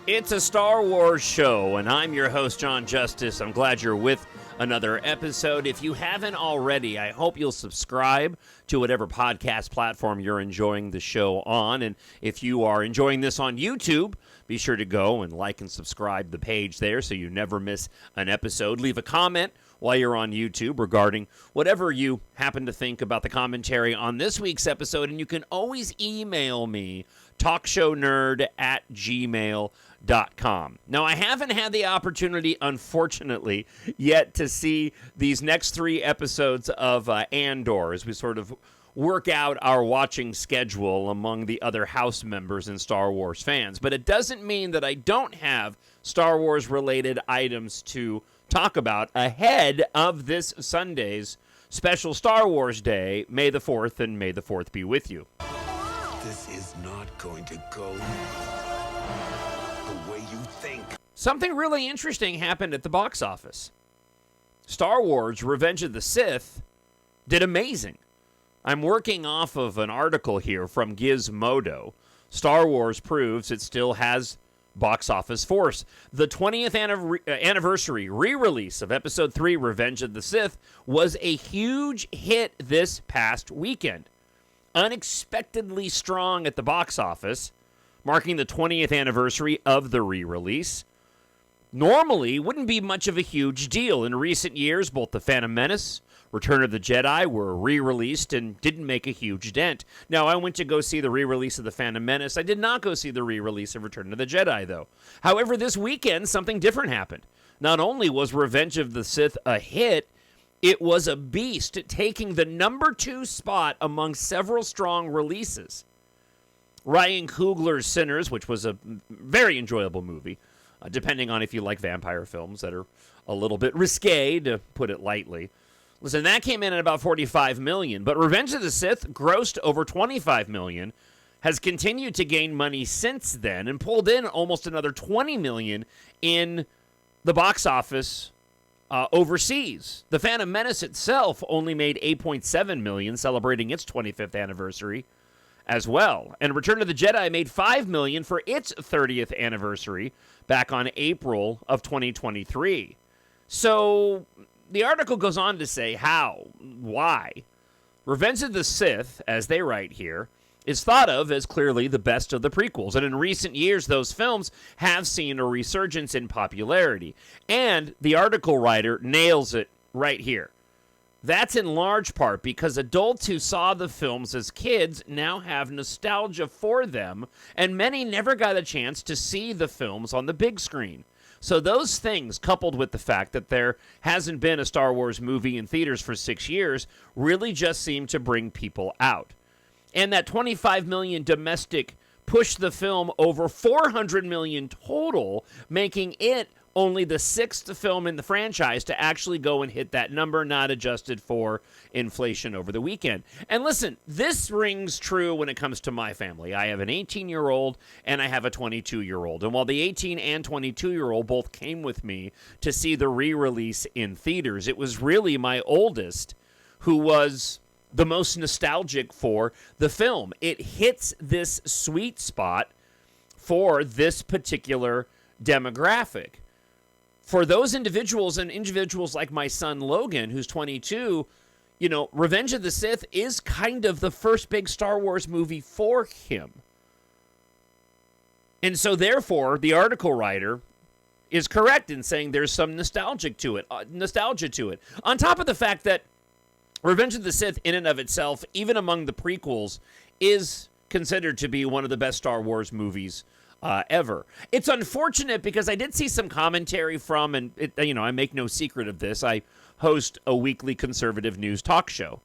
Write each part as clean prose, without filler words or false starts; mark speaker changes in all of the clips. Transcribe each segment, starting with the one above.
Speaker 1: It's a Star Wars show, and I'm your host, John Justice. I'm glad you're with another episode. If you haven't already, I hope you'll subscribe to whatever podcast platform you're enjoying the show on. And if you are enjoying this on YouTube, be sure to go and like and subscribe the page there so you never miss an episode. Leave a comment while you're on YouTube regarding whatever you happen to think about the commentary on this week's episode. And you can always email me, TalkShowNerd@gmail.com. Now, I haven't had the opportunity, unfortunately, yet to see these next 3 episodes of Andor as we sort of work out our watching schedule among the other house members and Star Wars fans. But it doesn't mean that I don't have Star Wars-related items to talk about ahead of this Sunday's special Star Wars Day. May the 4th, and may the 4th be with you.
Speaker 2: This is not going to go the way you think.
Speaker 1: Something really interesting happened at the box office. Star Wars Revenge of the Sith did amazing. I'm working off of an article here from Gizmodo. Star Wars proves it still has box office force. The 20th anniversary re-release of Episode 3, Revenge of the Sith, was a huge hit this past weekend. Unexpectedly strong at the box office, marking the 20th anniversary of the re-release. Normally, wouldn't be much of a huge deal. In recent years, both The Phantom Menace, Return of the Jedi were re-released and didn't make a huge dent. Now, I went to go see the re-release of The Phantom Menace. I did not go see the re-release of Return of the Jedi, though. However, this weekend, something different happened. Not only was Revenge of the Sith a hit, it was a beast, taking the number 2 spot among several strong releases. Ryan Coogler's Sinners, which was a very enjoyable movie, depending on if you like vampire films that are a little bit risque, to put it lightly. Listen, that came in at about $45 million, but Revenge of the Sith grossed over $25 million, has continued to gain money since then, and pulled in almost another $20 million in the box office overseas. The Phantom Menace itself only made $8.7 million, celebrating its 25th anniversary as well. And Return of the Jedi made $5 million for its 30th anniversary back on April of 2023. So the article goes on to say why. Revenge of the Sith, as they write here, is thought of as clearly the best of the prequels. And in recent years, those films have seen a resurgence in popularity. And the article writer nails it right here. That's in large part because adults who saw the films as kids now have nostalgia for them, and many never got a chance to see the films on the big screen. So those things, coupled with the fact that there hasn't been a Star Wars movie in theaters for 6 years, really just seem to bring people out. And that $25 million domestic pushed the film over $400 million total, making it only the 6th film in the franchise to actually go and hit that number, not adjusted for inflation over the weekend. And listen, this rings true when it comes to my family. I have an 18-year-old and I have a 22-year-old. And while the 18 and 22-year-old both came with me to see the re-release in theaters, it was really my oldest who was the most nostalgic for the film. It hits this sweet spot for this particular demographic. For those individuals, and individuals like my son Logan, who's 22, Revenge of the Sith is kind of the first big Star Wars movie for him. And so therefore, the article writer is correct in saying there's some nostalgia to it. On top of the fact that Revenge of the Sith, in and of itself, even among the prequels, is considered to be one of the best Star Wars movies ever. It's unfortunate because I did see some commentary from, and I make no secret of this, I host a weekly conservative news talk show.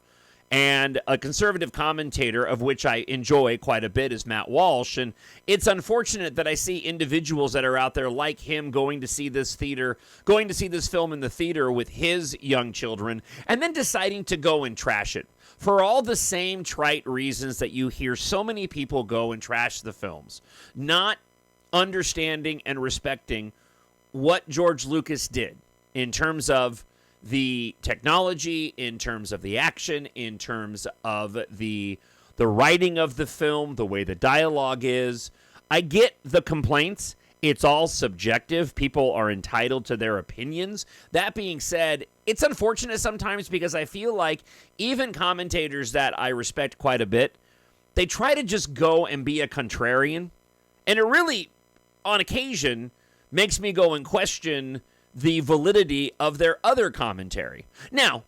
Speaker 1: And a conservative commentator, of which I enjoy quite a bit, is Matt Walsh. And it's unfortunate that I see individuals that are out there like him going to see this film in the theater with his young children, and then deciding to go and trash it. For all the same trite reasons that you hear so many people go and trash the films. Not understanding and respecting what George Lucas did in terms of the technology, in terms of the action, in terms of the writing of the film, the way the dialogue is. I get the complaints. It's all subjective. People are entitled to their opinions. That being said, it's unfortunate sometimes because I feel like even commentators that I respect quite a bit, they try to just go and be a contrarian. And it really, on occasion, makes me go and question the validity of their other commentary. Now,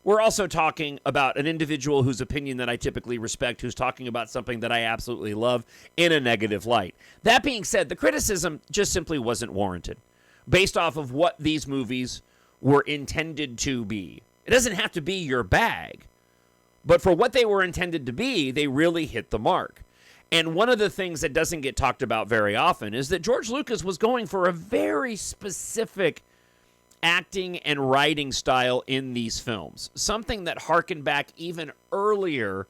Speaker 1: we're also talking about an individual whose opinion that I typically respect, who's talking about something that I absolutely love in a negative light. That being said, the criticism just simply wasn't warranted based off of what these movies were intended to be. It doesn't have to be your bag, but for what they were intended to be, they really hit the mark. And one of the things that doesn't get talked about very often is that George Lucas was going for a very specific acting and writing style in these films, something that harkened back even earlier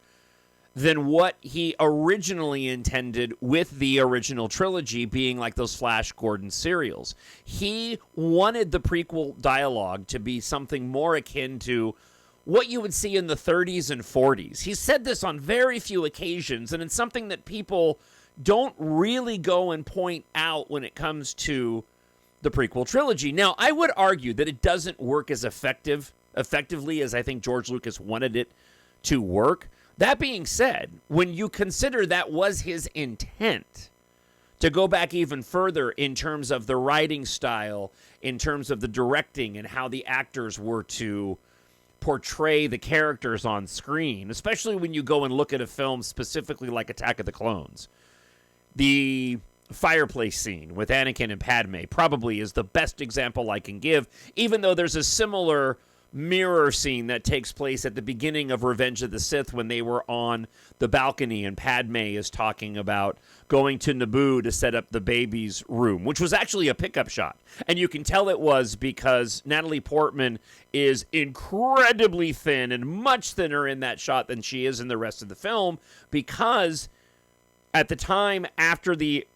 Speaker 1: than what he originally intended with the original trilogy being like those Flash Gordon serials. He wanted the prequel dialogue to be something more akin to what you would see in the 30s and 40s. He said this on very few occasions, and it's something that people don't really go and point out when it comes to the prequel trilogy. Now, I would argue that it doesn't work as effectively as I think George Lucas wanted it to work. That being said, when you consider that was his intent to go back even further in terms of the writing style, in terms of the directing and how the actors were to portray the characters on screen, especially when you go and look at a film specifically like Attack of the Clones. The fireplace scene with Anakin and Padme probably is the best example I can give, even though there's a similar mirror scene that takes place at the beginning of Revenge of the Sith when they were on the balcony and Padme is talking about going to Naboo to set up the baby's room, which was actually a pickup shot. And you can tell it was because Natalie Portman is incredibly thin and much thinner in that shot than she is in the rest of the film, because at the time after the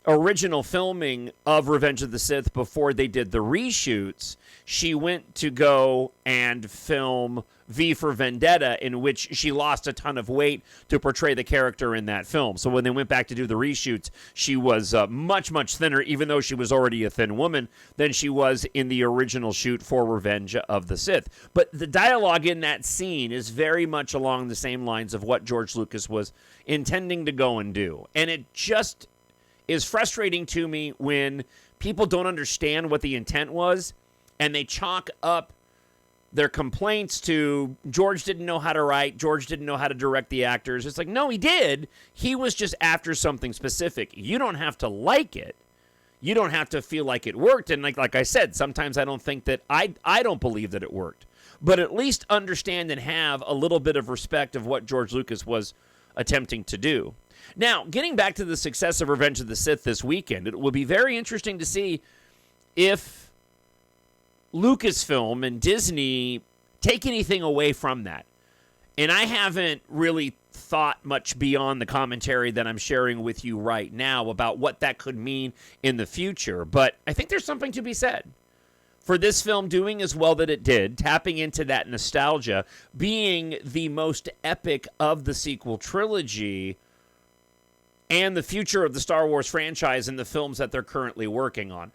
Speaker 1: original filming of Revenge of the Sith, before they did the reshoots, she went to go and film V for Vendetta, in which she lost a ton of weight to portray the character in that film. So when they went back to do the reshoots, she was much, much thinner, even though she was already a thin woman, than she was in the original shoot for Revenge of the Sith. But the dialogue in that scene is very much along the same lines of what George Lucas was intending to go and do. And it just is frustrating to me when people don't understand what the intent was and they chalk up their complaints to George didn't know how to write, George didn't know how to direct the actors. It's like, no, he did. He was just after something specific. You don't have to like it. You don't have to feel like it worked. And like I said, sometimes I don't think that I don't believe that it worked. But at least understand and have a little bit of respect of what George Lucas was attempting to do. Now, getting back to the success of Revenge of the Sith this weekend, it will be very interesting to see if Lucasfilm and Disney take anything away from that. And I haven't really thought much beyond the commentary that I'm sharing with you right now about what that could mean in the future. But I think there's something to be said for this film doing as well that it did, tapping into that nostalgia, being the most epic of the sequel trilogy, and the future of the Star Wars franchise and the films that they're currently working on.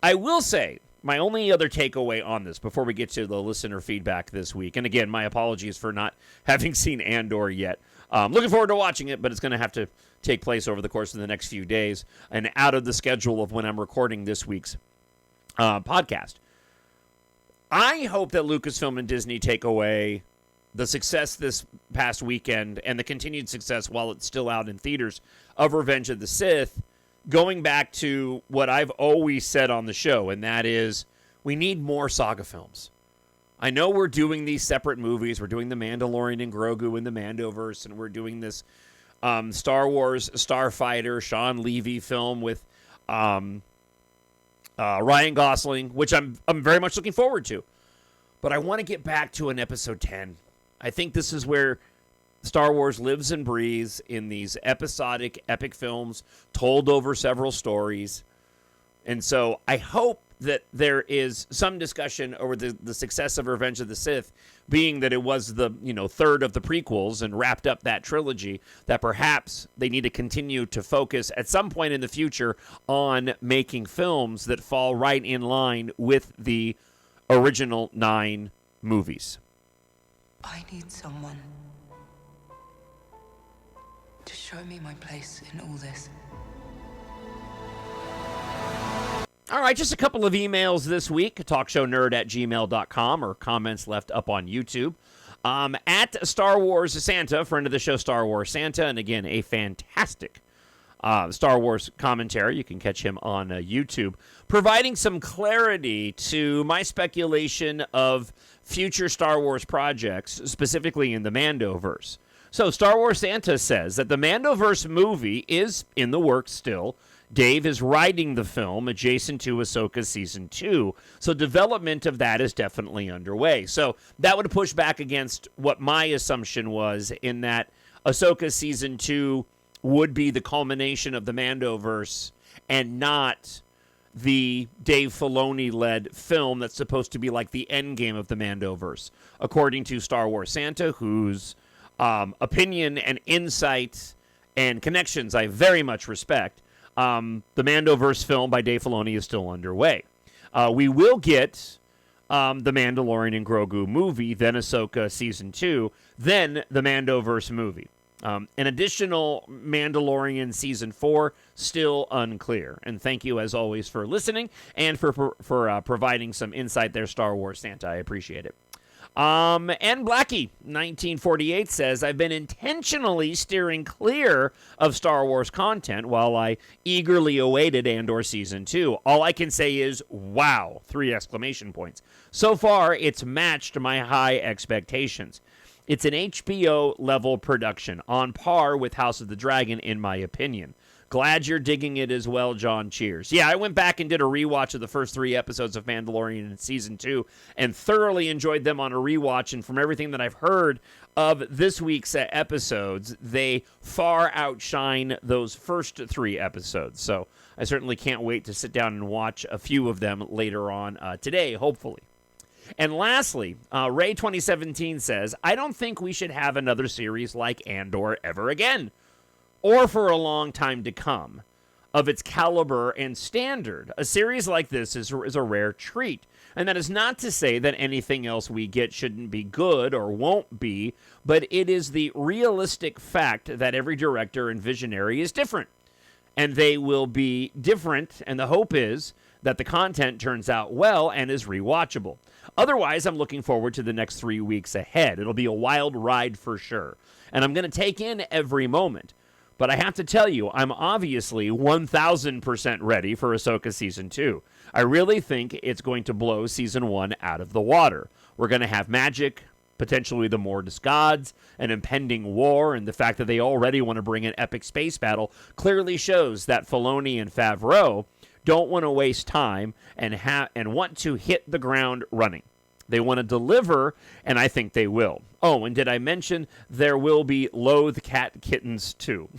Speaker 1: I will say, my only other takeaway on this before we get to the listener feedback this week, and again, my apologies for not having seen Andor yet. Looking forward to watching it, but it's going to have to take place over the course of the next few days and out of the schedule of when I'm recording this week's podcast. I hope that Lucasfilm and Disney take away the success this past weekend and the continued success while it's still out in theaters of Revenge of the Sith, going back to what I've always said on the show, and that is we need more saga films. I know we're doing these separate movies. We're doing The Mandalorian and Grogu in the Mandoverse, and we're doing this Star Wars Starfighter, Sean Levy film with Ryan Gosling, which I'm very much looking forward to. But I want to get back to an episode 10. I think this is where Star Wars lives and breathes, in these episodic, epic films told over several stories. And so I hope that there is some discussion over the success of Revenge of the Sith, being that it was the third of the prequels and wrapped up that trilogy, that perhaps they need to continue to focus at some point in the future on making films that fall right in line with the original 9 movies.
Speaker 3: I need someone to show me my place in all this.
Speaker 1: All right, just a couple of emails this week, talkshownerd@gmail.com, or comments left up on YouTube. At Star Wars Santa, friend of the show Star Wars Santa, and again, a fantastic Star Wars commentary. You can catch him on YouTube, providing some clarity to my speculation of future Star Wars projects, specifically in the Mandoverse. So Star Wars Santa says that the Mandoverse movie is in the works still. Dave is writing the film adjacent to Ahsoka Season 2, so development of that is definitely underway. So that would push back against what my assumption was, in that Ahsoka Season 2 would be the culmination of the Mandoverse and not the Dave Filoni-led film that's supposed to be like the endgame of the Mandoverse, according to Star Wars Santa, whose opinion and insight and connections I very much respect. The Mandoverse film by Dave Filoni is still underway. We will get the Mandalorian and Grogu movie, then Ahsoka Season 2, then the Mandoverse movie. An additional Mandalorian Season 4, still unclear. And thank you, as always, for listening and for providing some insight there, Star Wars Santa. I appreciate it. And Blackie, 1948, says, I've been intentionally steering clear of Star Wars content while I eagerly awaited Andor Season 2. All I can say is, wow, 3 exclamation points. So far, it's matched my high expectations. It's an HBO-level production, on par with House of the Dragon, in my opinion. Glad you're digging it as well, John. Cheers. Yeah, I went back and did a rewatch of the first 3 episodes of Mandalorian in Season 2 and thoroughly enjoyed them on a rewatch. And from everything that I've heard of this week's episodes, they far outshine those first 3 episodes. So I certainly can't wait to sit down and watch a few of them later on today, hopefully. And lastly, Ray 2017 says, I don't think we should have another series like Andor ever again, or for a long time to come, of its caliber and standard. A series like this is a rare treat. And that is not to say that anything else we get shouldn't be good or won't be, but it is the realistic fact that every director and visionary is different. And they will be different, and the hope is that the content turns out well and is rewatchable. Otherwise, I'm looking forward to the next 3 weeks ahead. It'll be a wild ride for sure. And I'm going to take in every moment. But I have to tell you, I'm obviously 1,000% ready for Ahsoka Season 2. I really think it's going to blow Season 1 out of the water. We're going to have magic, potentially the Mortis gods, an impending war, and the fact that they already want to bring an epic space battle clearly shows that Filoni and Favreau don't want to waste time and want to hit the ground running. They want to deliver, and I think they will. Oh, and did I mention there will be Loathe Cat Kittens too?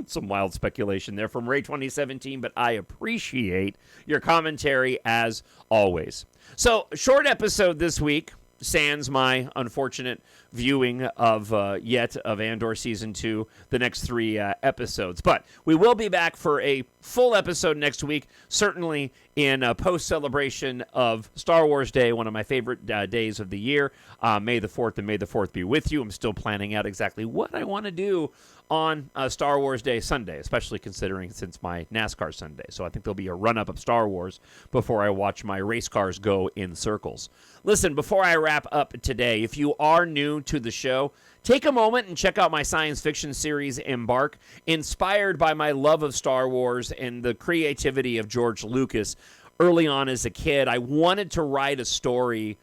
Speaker 1: Some wild speculation there from Ray 2017, but I appreciate your commentary as always. So, short episode this week, sans my unfortunate viewing of of Andor Season 2, the next 3 episodes. But we will be back for a full episode next week, certainly in post-celebration of Star Wars Day, one of my favorite days of the year. May the 4th, and may the 4th be with you. I'm still planning out exactly what I want to do on Star Wars Day Sunday, especially considering since my NASCAR Sunday. So I think there'll be a run-up of Star Wars before I watch my race cars go in circles. Listen, before I wrap up today, if you are new to the show, take a moment and check out my science fiction series, EMBARK, inspired by my love of Star Wars and the creativity of George Lucas. Early on as a kid, I wanted to write a story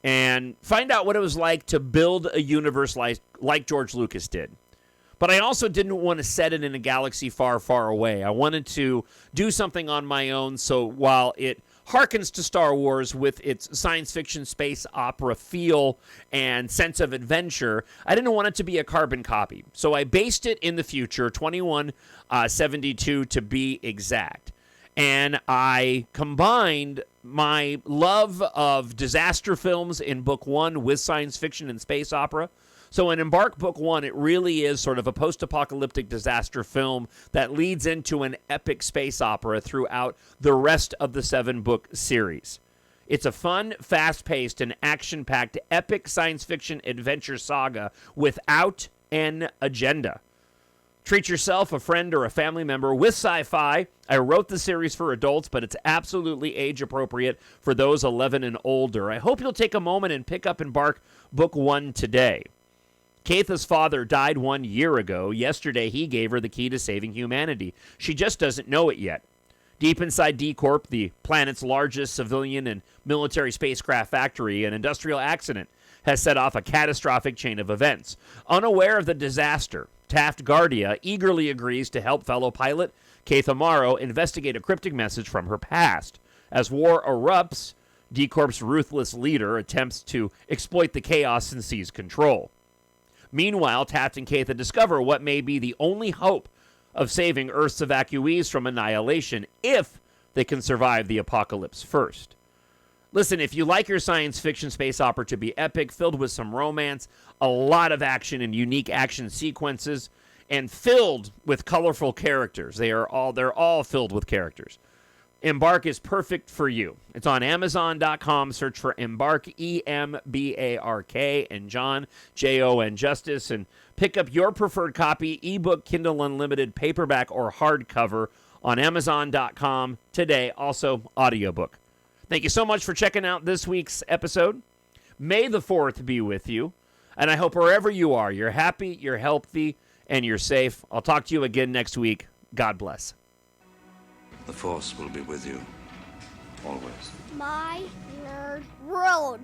Speaker 1: and find out what it was like to build a universe like George Lucas did. But I also didn't want to set it in a galaxy far, far away. I wanted to do something on my own, so while it harkens to Star Wars with its science fiction space opera feel and sense of adventure, I didn't want it to be a carbon copy. So I based it in the future, 2172 to be exact. And I combined my love of disaster films in book 1 with science fiction and space opera. So in EMBARK Book 1, it really is sort of a post-apocalyptic disaster film that leads into an epic space opera throughout the rest of the 7-book series. It's a fun, fast-paced, and action-packed epic science fiction adventure saga without an agenda. Treat yourself, a friend, or a family member with sci-fi. I wrote the series for adults, but it's absolutely age-appropriate for those 11 and older. I hope you'll take a moment and pick up EMBARK Book 1 today. Keitha's father died 1 year ago. Yesterday, he gave her the key to saving humanity. She just doesn't know it yet. Deep inside D-Corp, the planet's largest civilian and military spacecraft factory, an industrial accident has set off a catastrophic chain of events. Unaware of the disaster, Taft Guardia eagerly agrees to help fellow pilot Keitha Morrow investigate a cryptic message from her past. As war erupts, D-Corp's ruthless leader attempts to exploit the chaos and seize control. Meanwhile, Taft and Keitha discover what may be the only hope of saving Earth's evacuees from annihilation if they can survive the apocalypse first. Listen, if you like your science fiction space opera to be epic, filled with some romance, a lot of action and unique action sequences, and filled with colorful characters, they're all filled with characters, EMBARK is perfect for you. It's on Amazon.com. Search for EMBARK, EMBARK, and John, Jon, Justice, and pick up your preferred copy, ebook, Kindle Unlimited, paperback, or hardcover on Amazon.com today. Also, audiobook. Thank you so much for checking out this week's episode. May the 4th be with you, and I hope wherever you are, you're happy, you're healthy, and you're safe. I'll talk to you again next week. God bless.
Speaker 4: The Force will be with you, always.
Speaker 5: My nerd world.